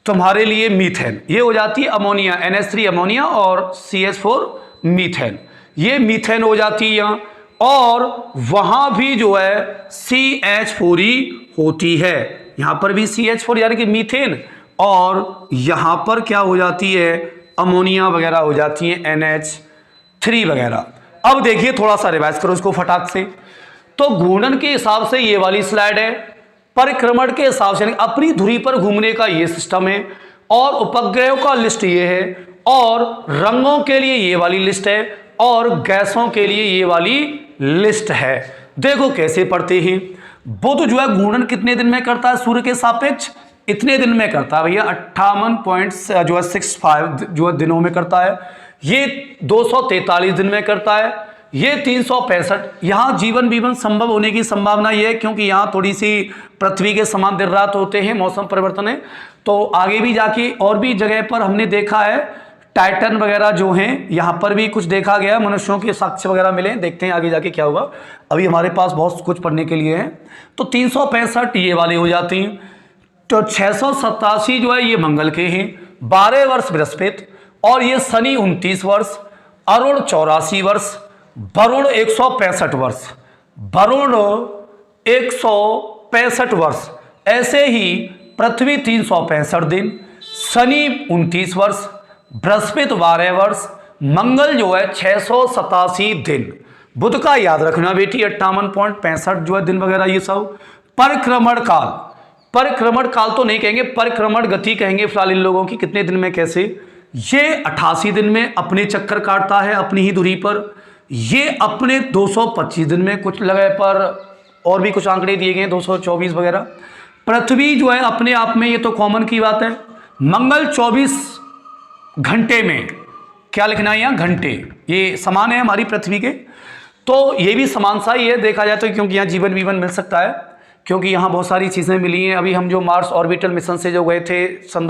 तुम्हारे लिए मीथेन। ये हो जाती है अमोनिया, NH3 अमोनिया और CH4 मीथेन। ये मीथेन हो जाती है यहाँ, और वहां भी जो है CH4 ही होती है। यहां पर भी CH4 यानी कि मीथेन, और यहां पर क्या हो जाती है? अमोनिया वगैरह हो जाती है, NH3 वगैरह। अब देखिए, थोड़ा सा रिवाइज करो इसको फटाक से। तो घूर्णन के हिसाब से ये वाली स्लाइड है, परिक्रमण के हिसाब से अपनी धुरी पर घूमने का ये सिस्टम है, और उपग्रहों का लिस्ट ये है, और रंगों के लिए ये वाली लिस्ट है, और गैसों के लिए ये वाली लिस्ट है। देखो कैसे पढ़ते हैं। बुध जो है घूर्णन कितने दिन में करता है सूर्य के सापेक्ष? इतने दिन में करता है भैया, 58.65 जो है दिनों में करता है। ये 243 दिन में करता है, ये 365। यहाँ जीवन बीवन संभव होने की संभावना ये है क्योंकि यहाँ थोड़ी सी पृथ्वी के समान दिन रात होते हैं, मौसम परिवर्तन है। तो आगे भी जाके और भी जगह पर हमने देखा है टाइटन वगैरह जो हैं, यहाँ पर भी कुछ देखा गया, मनुष्यों के साक्ष्य वगैरह मिले। देखते हैं आगे जाके क्या होगा, अभी हमारे पास बहुत कुछ पढ़ने के लिए है। तो 365 ये वाले हो जाते हैं। तो 687 जो है ये मंगल के हैं, 12 वर्ष बृहस्पति, और ये शनि 29 वर्ष, अरुण 84 वर्ष, वरुण 165 वर्ष, वरुण 165 वर्ष। ऐसे ही पृथ्वी 365 दिन, शनि 29 वर्ष, बृहस्पति 12 वर्ष, मंगल जो है 687 दिन। बुध का याद रखना बेटी 58.65 जो है दिन वगैरह ये सब। परिक्रमण काल, परिक्रमण काल तो नहीं कहेंगे, परिक्रमण गति कहेंगे फिलहाल इन लोगों की, कितने दिन में कैसे। ये 88 दिन में अपने चक्कर काटता है अपनी ही दूरी पर। ये अपने 225 दिन में कुछ जगह पर और भी कुछ आंकड़े दिए गए 224 वगैरह। पृथ्वी जो है अपने आप में, ये तो कॉमन की बात है, मंगल 24 घंटे में, क्या लिखना है यहाँ घंटे, ये समान है हमारी पृथ्वी के। तो ये भी समान सा ही है देखा जाए तो, क्योंकि यहाँ जीवन वीवन मिल सकता है, क्योंकि यहाँ बहुत सारी चीज़ें मिली हैं। अभी हम जो मार्स ऑर्बिटल मिशन से जो गए थे सन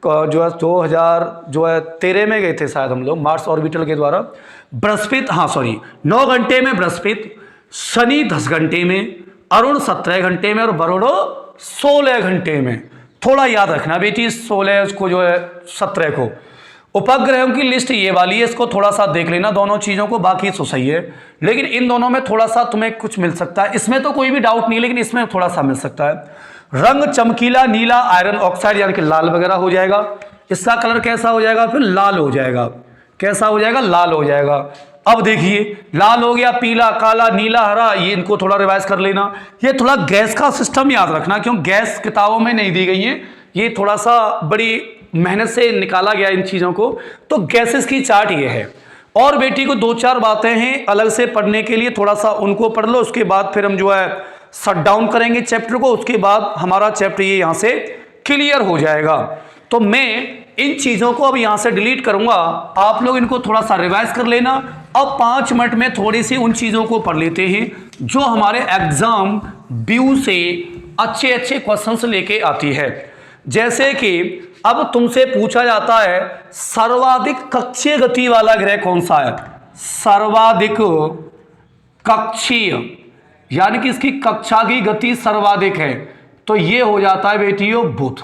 2013 में गए थे शायद हम लोग मार्स ऑर्बिटल के द्वारा। बृहस्पति, हाँ सॉरी, 9 घंटे में बृहस्पति, शनि 10 घंटे में, अरुण 17 घंटे में, और वरुण 16 घंटे में। थोड़ा याद रखना बेटी 16 को जो है 17 को। उपग्रहों की लिस्ट ये वाली है, इसको थोड़ा सा देख लेना दोनों चीज़ों को, बाकी तो सही है। लेकिन इन दोनों में थोड़ा सा तुम्हें कुछ मिल सकता है, इसमें तो कोई भी डाउट नहीं है, लेकिन इसमें थोड़ा सा मिल सकता है। रंग चमकीला नीला, आयरन ऑक्साइड यानी कि लाल वगैरह हो जाएगा। इसका कलर कैसा हो जाएगा फिर? लाल हो जाएगा। कैसा हो जाएगा? लाल हो जाएगा। अब देखिए लाल हो गया, पीला, काला, नीला, हरा, ये इनको थोड़ा रिवाइज कर लेना। ये थोड़ा गैस का सिस्टम याद रखना, क्यों गैस किताबों में नहीं दी गई है, ये थोड़ा सा बड़ी मेहनत से निकाला गया इन चीज़ों को। तो गैसेस की चार्ट ये है। और बेटी को 2-4 बातें हैं अलग से पढ़ने के लिए, थोड़ा सा उनको पढ़ लो, उसके बाद फिर हम जो है शट डाउन करेंगे चैप्टर को, उसके बाद हमारा चैप्टर ये यहाँ से क्लियर हो जाएगा। तो मैं इन चीज़ों को अब यहाँ से डिलीट करूँगा, आप लोग इनको थोड़ा सा रिवाइज कर लेना। अब 5 मिनट में थोड़ी सी उन चीज़ों को पढ़ लेते हैं जो हमारे एग्जाम व्यू से अच्छे अच्छे क्वेश्चंस लेके आती है। जैसे कि अब तुमसे पूछा जाता है सर्वाधिक कक्षीय गति वाला ग्रह कौन सा है? सर्वाधिक कक्षीय यानी कि इसकी कक्षा की गति सर्वाधिक है, तो ये हो जाता है बेटियों बुध।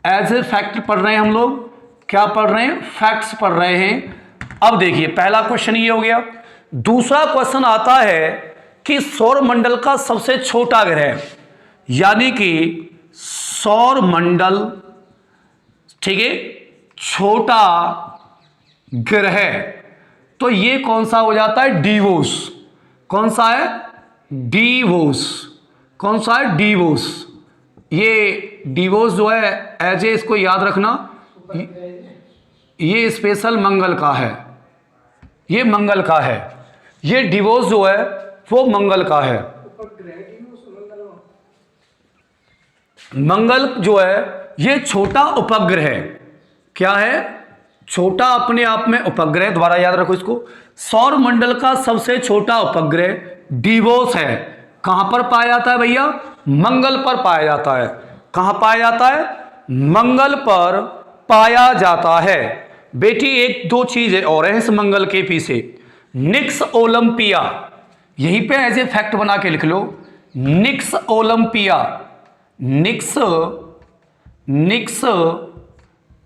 एज ए फैक्ट पढ़ रहे हैं हम लोग, क्या पढ़ रहे हैं? फैक्ट्स पढ़ रहे हैं। अब देखिए पहला क्वेश्चन ये हो गया। दूसरा क्वेश्चन आता है कि सौर मंडल का सबसे छोटा ग्रह, यानी कि सौर मंडल, ठीक है, छोटा ग्रह, तो ये कौन सा हो जाता है? डिवोस। कौन सा है? डिवोस। कौन सा है? डिवोस। ये डिवोस जो है एज ए, इसको याद रखना, ये स्पेशल मंगल का है, ये मंगल का है, ये डिवोस जो है वो मंगल का है। मंगल जो है ये छोटा उपग्रह है। क्या है? छोटा अपने आप में उपग्रह, दोबारा याद रखो इसको। सौर मंडल का सबसे छोटा उपग्रह डिवोस है। कहां पर पाया जाता है भैया? मंगल पर पाया जाता है। कहां पाया जाता है? मंगल पर पाया जाता है। बेटी एक दो चीजें और है इस मंगल के पीछे। निक्स ओलंपिया, यहीं पे एज ए फैक्ट बना के लिख लो, निक्स ओलंपिया, निक्स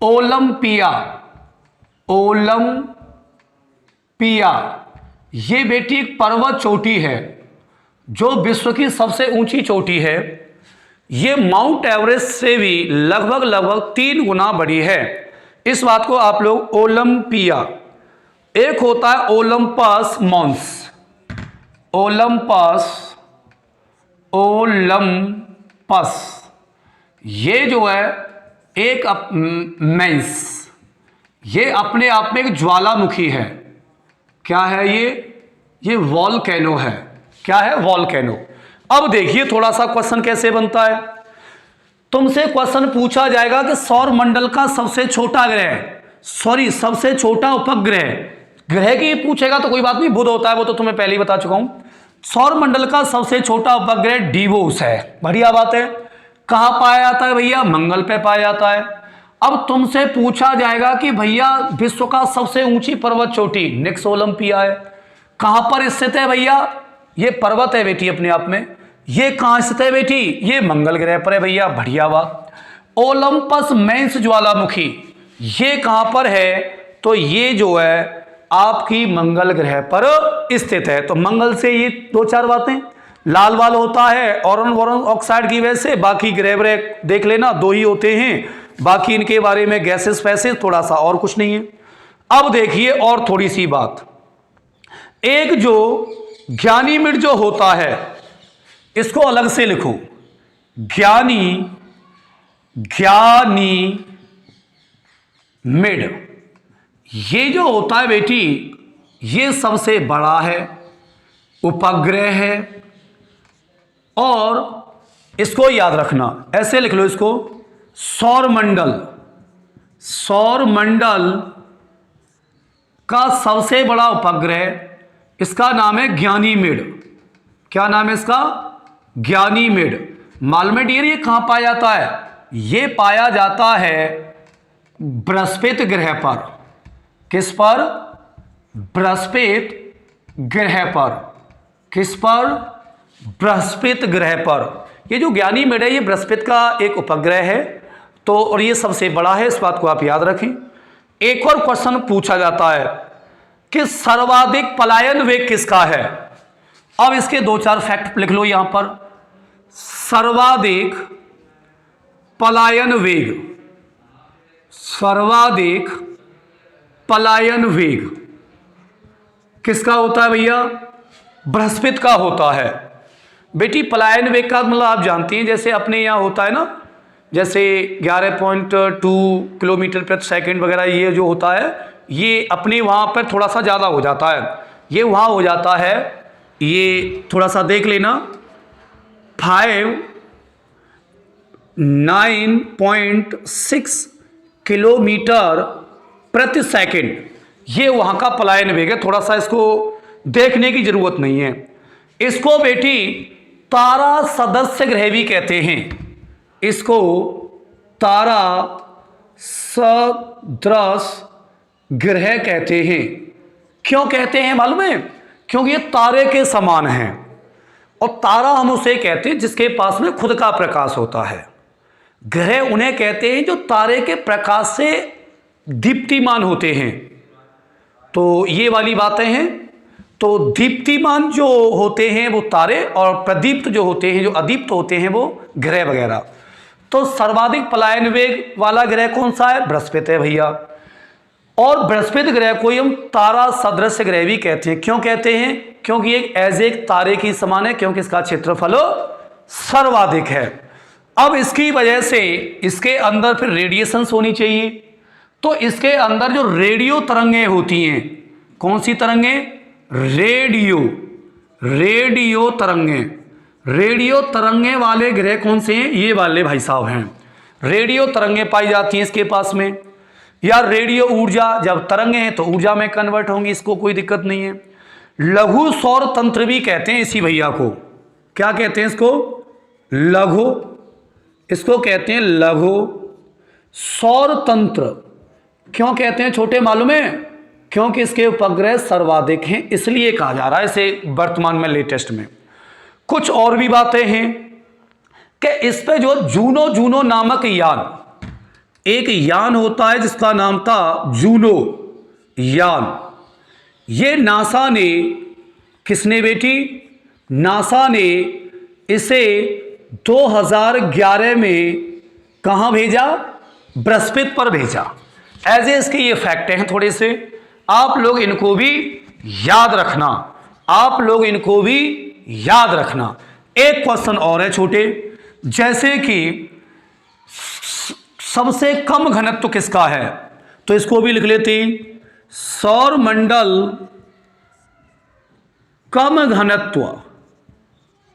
ओलंपिया, ओलंपिया, ये बेटी एक पर्वत चोटी है जो विश्व की सबसे ऊंची चोटी है। ये माउंट एवरेस्ट से भी लगभग 3 गुना बड़ी है। इस बात को आप लोग ओलंपिया, एक होता है ओलंपस मॉन्स, ओलंपस, ये जो है एक मेंस, ये अपने आप में एक ज्वालामुखी है। क्या है ये? ये वॉल्केनो है। क्या है? वॉल्केनो। अब देखिए थोड़ा सा क्वेश्चन कैसे बनता है। तुमसे क्वेश्चन पूछा जाएगा कि सौर मंडल का सबसे छोटा ग्रह, सॉरी सबसे छोटा उपग्रह, ग्रह की पूछेगा तो कोई बात नहीं, बुध होता है, वो तो तुम्हें पहले ही बता चुका हूं। सौर मंडल का सबसे छोटा उपग्रह डिवोस है, बढ़िया बात है। कहां पाया जाता है भैया? मंगल पे पाया जाता है। अब तुमसे पूछा जाएगा कि भैया विश्व का सबसे ऊंची पर्वत चोटी निक्स ओलंपिया है, कहां पर स्थित है भैया? ये पर्वत है बेटी अपने आप में। ये कहां स्थित है बेटी? ये मंगल ग्रह पर है भैया, बढ़िया बात। ओलंपस मेंस ज्वालामुखी ये कहां पर है? तो ये जो है आपकी मंगल ग्रह पर स्थित है। तो मंगल से ये दो चार बातें, लाल वाल होता है ऑरन वॉरन ऑक्साइड की वजह से, बाकी ग्रह व्रह देख लेना दो ही होते हैं, बाकी इनके बारे में गैसेस फैसेस थोड़ा सा और कुछ नहीं है। अब देखिए और थोड़ी सी बात, एक जो ज्ञानीमिड जो होता है इसको अलग से लिखो, ज्ञानीमिड, ये जो होता है बेटी ये सबसे बड़ा है, उपग्रह है, और इसको याद रखना ऐसे लिख लो इसको, सौर मंडल, सौर मंडल का सबसे बड़ा उपग्रह, इसका नाम है ज्ञानीमिड। क्या नाम है इसका? ज्ञानीमिड। मालूम है डियर ये कहां पाया जाता है? ये पाया जाता है बृहस्पति ग्रह पर। किस पर? बृहस्पति ग्रह पर। किस पर? बृहस्पति ग्रह पर। ये जो ज्ञानीमिड है ये बृहस्पति का एक उपग्रह है, तो और ये सबसे बड़ा है, इस बात को आप याद रखें। एक और क्वेश्चन पूछा जाता है कि सर्वाधिक पलायन वेग किसका है? अब इसके दो चार फैक्ट लिख लो यहां पर। सर्वाधिक पलायन वेग, सर्वाधिक पलायन वेग किसका होता है भैया? बृहस्पति का होता है। बेटी पलायन वेग का मतलब आप जानती हैं, जैसे अपने यहाँ होता है ना, जैसे 11.2 किलोमीटर प्रति सेकंड वगैरह, ये जो होता है ये अपने वहाँ पर थोड़ा सा ज़्यादा हो जाता है, ये वहाँ हो जाता है, ये थोड़ा सा देख लेना, 9.6 किलोमीटर प्रति सेकंड, ये वहाँ का पलायन वेग है। थोड़ा सा इसको देखने की जरूरत नहीं है। इसको बेटी तारा सदस्य ग्रह भी कहते हैं, इसको तारा सदृश ग्रह कहते हैं। क्यों कहते हैं मालूम है? क्योंकि ये तारे के समान हैं, और तारा हम उसे कहते हैं जिसके पास में खुद का प्रकाश होता है। ग्रह उन्हें कहते हैं जो तारे के प्रकाश से दीप्तिमान होते हैं। तो ये वाली बातें हैं। तो दीप्तिमान जो होते हैं वो तारे, और प्रदीप्त जो होते हैं, जो अदीप्त होते हैं वो ग्रह वगैरह। तो सर्वाधिक पलायन वेग वाला ग्रह कौन सा है? बृहस्पति है भैया। और बृहस्पति ग्रह को हम तारा सदृश ग्रह भी कहते हैं। क्यों कहते हैं? क्योंकि एक एज एक तारे की समान है, क्योंकि इसका क्षेत्रफल सर्वाधिक है। अब इसकी वजह से इसके अंदर फिर रेडिएशंस होनी चाहिए, तो इसके अंदर जो रेडियो तरंगें होती हैं, कौन सी तरंगें? रेडियो तरंगें। रेडियो तरंगें वाले ग्रह कौन से हैं? ये वाले भाई साहब हैं। रेडियो तरंगें पाई जाती हैं इसके पास में, या रेडियो ऊर्जा, जब तरंगें हैं तो ऊर्जा में कन्वर्ट होंगी, इसको कोई दिक्कत नहीं है। लघु सौर तंत्र भी कहते हैं इसी भैया को। क्या कहते हैं इसको? लघु, इसको कहते हैं लघु सौर तंत्र। क्यों कहते हैं छोटे मालूम है? क्योंकि इसके उपग्रह सर्वाधिक हैं, इसलिए कहा जा रहा है इसे वर्तमान में लेटेस्ट में। कुछ और भी बातें हैं कि इस पे जो जूनो नामक यान, एक यान होता है जिसका नाम था जूनो यान। ये नासा ने, किसने बेटी? नासा ने इसे 2011 में कहां भेजा? बृहस्पति पर भेजा। ऐसे इसके ये फैक्ट हैं थोड़े से, आप लोग इनको भी याद रखना, आप लोग इनको भी याद रखना। एक क्वेश्चन और है छोटे, जैसे कि सबसे कम घनत्व किसका है? तो इसको भी लिख लेते हैं, सौर मंडल कम घनत्व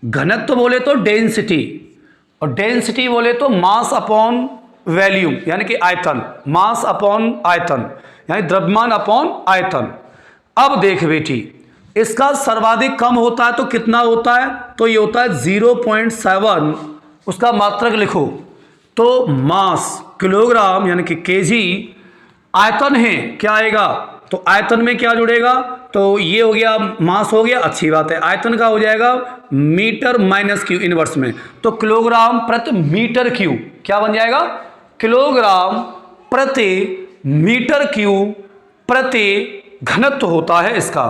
घनत्व बोले तो डेंसिटी, और डेंसिटी बोले तो मास अपॉन वैल्यूम, यानी कि आयतन, मास अपॉन आयतन, यानी द्रव्यमान अपॉन आयतन। अब देख बेटी, इसका सर्वाधिक कम होता है तो कितना होता है, तो ये होता है 0.7, उसका मात्रक लिखो तो मास, किलोग्राम यानी कि केजी, आयतन है क्या आएगा, तो आयतन में क्या जुड़ेगा, तो ये हो गया मास हो गया, अच्छी बात है, आयतन का हो जाएगा मीटर माइनस क्यू इनवर्स में, तो किलोग्राम प्रति मीटर क्यू क्या बन जाएगा, किलोग्राम प्रति मीटर क्यू प्रति घनत्व होता है इसका।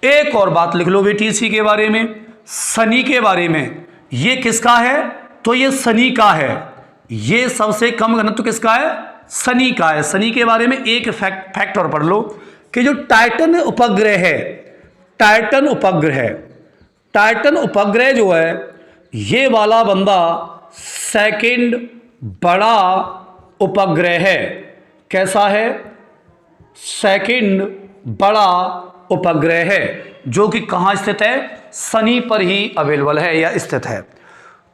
एक और बात लिख लो बेटी इसी के बारे में, शनि के बारे में, ये किसका है, तो ये शनि का है, ये सबसे कम घनत्व किसका है, शनि का है। शनि के बारे में एक फैक्ट और पढ़ लो कि जो टाइटन उपग्रह है, टाइटन उपग्रह, टाइटन उपग्रह जो है ये वाला बंदा सेकंड बड़ा उपग्रह है। कैसा है, सेकंड बड़ा उपग्रह है, जो कि कहाँ स्थित है, शनि पर ही अवेलेबल है या स्थित है।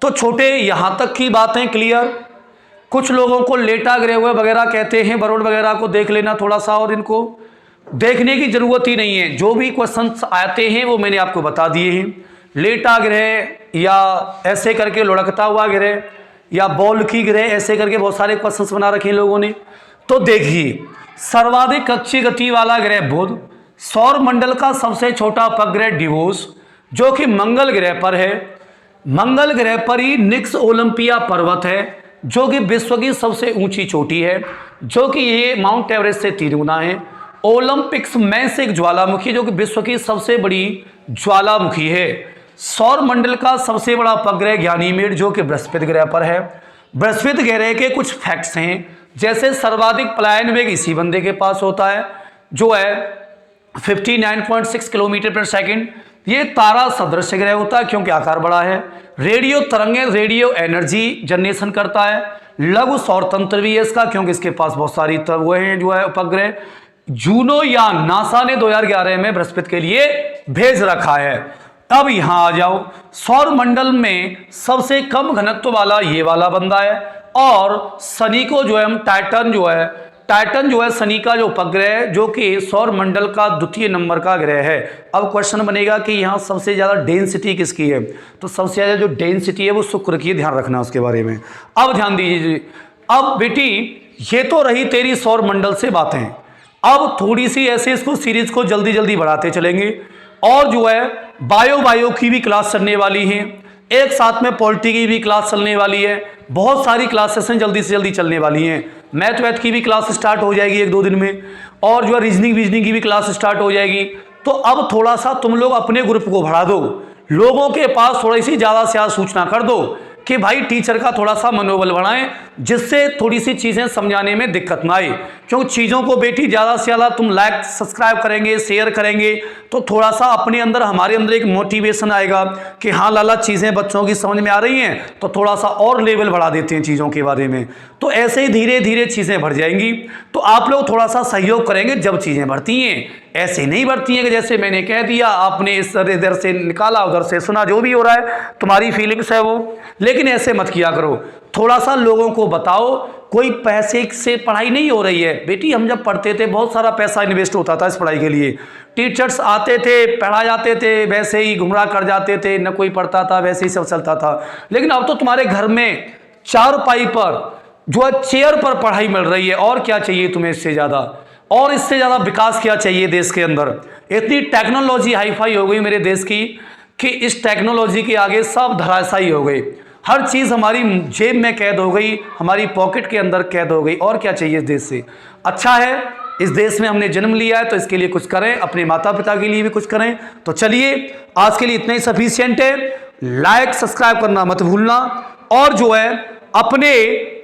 तो छोटे यहां तक की बातें क्लियर। कुछ लोगों को लेटा ग्रह वगैरह कहते हैं, बरोड वगैरह को देख लेना थोड़ा सा, और इनको देखने की जरूरत ही नहीं है, जो भी क्वेश्चंस आते हैं वो मैंने आपको बता दिए हैं। लेटा ग्रह या ऐसे करके लुढ़कता हुआ ग्रह या बॉल की ग्रह, ऐसे करके बहुत सारे क्वेश्चंस बना रखे हैं लोगों ने। तो देखिए, सर्वाधिक कक्षीय गति वाला ग्रह बुध, सौर मंडल का सबसे छोटा उपग्रह डिवोस जो कि मंगल ग्रह पर है। मंगल ग्रह पर ही निक्स ओलंपिया पर्वत है जो कि विश्व की सबसे ऊंची चोटी है, जो कि ये माउंट एवरेस्ट से 3 गुना है। ओलंपिक्स में से एक ज्वालामुखी जो कि विश्व की सबसे बड़ी ज्वालामुखी है। सौर मंडल का सबसे बड़ा उपग्रह ज्ञानीमेड जो कि बृहस्पति ग्रह पर है। बृहस्पति ग्रह के कुछ फैक्ट्स हैं, जैसे सर्वाधिक पलायन वेग इसी बंदे के पास होता है जो है 59.6 किलोमीटर पर सेकंड। ये तारा सदृश ग्रह होता है क्योंकि आकार बड़ा है। रेडियो तरंगें, रेडियो एनर्जी जनरेशन करता है। लघु सौर तंत्र भी है इसका क्योंकि इसके पास बहुत सारी वो हैं जो है उपग्रह। जूनो या नासा ने 2011 में बृहस्पति के लिए भेज रखा है। अब यहां आ जाओ, सौर मंडल में सबसे कम घनत्व वाला ये वाला बंदा है, और शनि को जो है हम टाइटन जो है शनि का जो उपग्रह जो कि सौर मंडल का द्वितीय नंबर का ग्रह है। अब क्वेश्चन बनेगा कि यहाँ सबसे ज़्यादा डेंसिटी किसकी है, तो सबसे ज़्यादा जो डेंसिटी है वो शुक्र की, ध्यान रखना उसके बारे में। अब ध्यान दीजिए, अब बेटी ये तो रही तेरी सौर मंडल से बातें, अब थोड़ी सी ऐसे इसको सीरीज को जल्दी जल्दी बढ़ाते चलेंगे, और जो है बायो की भी क्लास चलने वाली है, एक साथ में पॉलिटी की भी क्लास चलने वाली है, बहुत सारी क्लासेस हैं जल्दी से जल्दी चलने वाली हैं। मैथ की भी क्लास स्टार्ट हो जाएगी 1-2 दिन में, और जो है रीजनिंग की भी क्लास स्टार्ट हो जाएगी। तो अब थोड़ा सा तुम लोग अपने ग्रुप को बढ़ा दो, लोगों के पास थोड़ी सी ज़्यादा से ज़्यादा सूचना कर दो कि भाई टीचर का थोड़ा सा मनोबल बढ़ाएं, जिससे थोड़ी सी चीज़ें समझाने में दिक्कत ना आए। क्योंकि चीज़ों को बेटी ज़्यादा से ज़्यादा तुम लाइक सब्सक्राइब करेंगे, शेयर करेंगे, तो थोड़ा सा अपने अंदर हमारे अंदर एक मोटिवेशन आएगा कि हाँ लाला चीज़ें बच्चों की समझ में आ रही हैं, तो थोड़ा सा और लेवल बढ़ा देते हैं चीज़ों के बारे में। तो ऐसे ही धीरे धीरे चीज़ें बढ़ जाएंगी। तो आप लोग थोड़ा सा सहयोग करेंगे जब चीज़ें बढ़ती हैं, ऐसे नहीं बढ़ती हैं कि जैसे मैंने कह दिया आपने इधर से निकाला उधर से सुना, जो भी हो रहा है तुम्हारी फीलिंग्स है वो, लेकिन ऐसे मत किया करो। थोड़ा सा लोगों को बताओ कोई पैसे से पढ़ाई नहीं हो रही है। बेटी हम जब पढ़ते थे बहुत सारा पैसा इन्वेस्ट होता था इस पढ़ाई के लिए, टीचर्स आते थे पढ़ा जाते थे, वैसे ही गुमराह कर जाते थे, न कोई पढ़ता था, वैसे ही सब चलता था। लेकिन अब तो तुम्हारे घर में चारपाई पर जो है चेयर पर पढ़ाई मिल रही है, और क्या चाहिए तुम्हें इससे ज़्यादा, और इससे ज़्यादा विकास क्या चाहिए देश के अंदर। इतनी टेक्नोलॉजी हाईफाई हो गई मेरे देश की कि इस टेक्नोलॉजी के आगे सब धराशायी हो गई, हर चीज़ हमारी जेब में कैद हो गई, हमारी पॉकेट के अंदर कैद हो गई, और क्या चाहिए इस देश से। अच्छा है इस देश में हमने जन्म लिया है तो इसके लिए कुछ करें, अपने माता पिता के लिए भी कुछ करें। तो चलिए आज के लिए इतना ही सफिशिएंट है। लाइक सब्सक्राइब करना मत भूलना, और जो है अपने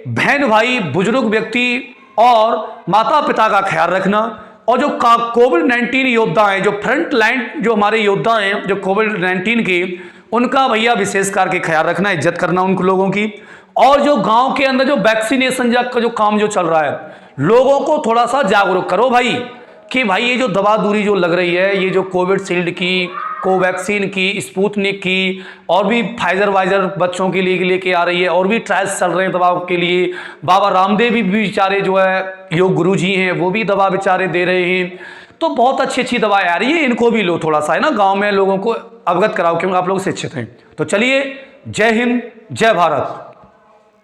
बहन भाई बुजुर्ग व्यक्ति और माता पिता का ख्याल रखना, और जो कोविड-19 योद्धा हैं, जो फ्रंट लाइन जो हमारे योद्धा हैं जो कोविड-19 के, उनका भैया विशेष करके ख्याल रखना, इज्जत करना उन लोगों की। और जो गांव के अंदर जो वैक्सीनेशन का जो काम जो चल रहा है, लोगों को थोड़ा सा जागरूक करो भाई कि भाई ये जो दवा दूरी जो लग रही है, ये जो कोविड शील्ड की कोवैक्सीन की, स्पुतनिक की, और भी फाइजर वाइजर बच्चों के लिए लेके आ रही है, और भी ट्रायल्स चल रहे हैं दवाओं के लिए। बाबा रामदेव भी बेचारे जो है योग गुरु जी हैं, वो भी दवा बेचारे दे रहे हैं। तो बहुत अच्छी अच्छी दवाएं आ रही है, इनको भी लो थोड़ा सा, है ना, गांव में लोगों को अवगत कराओ, क्योंकि आप लोग शिक्षित हैं। तो चलिए, जय हिंद, जय भारत।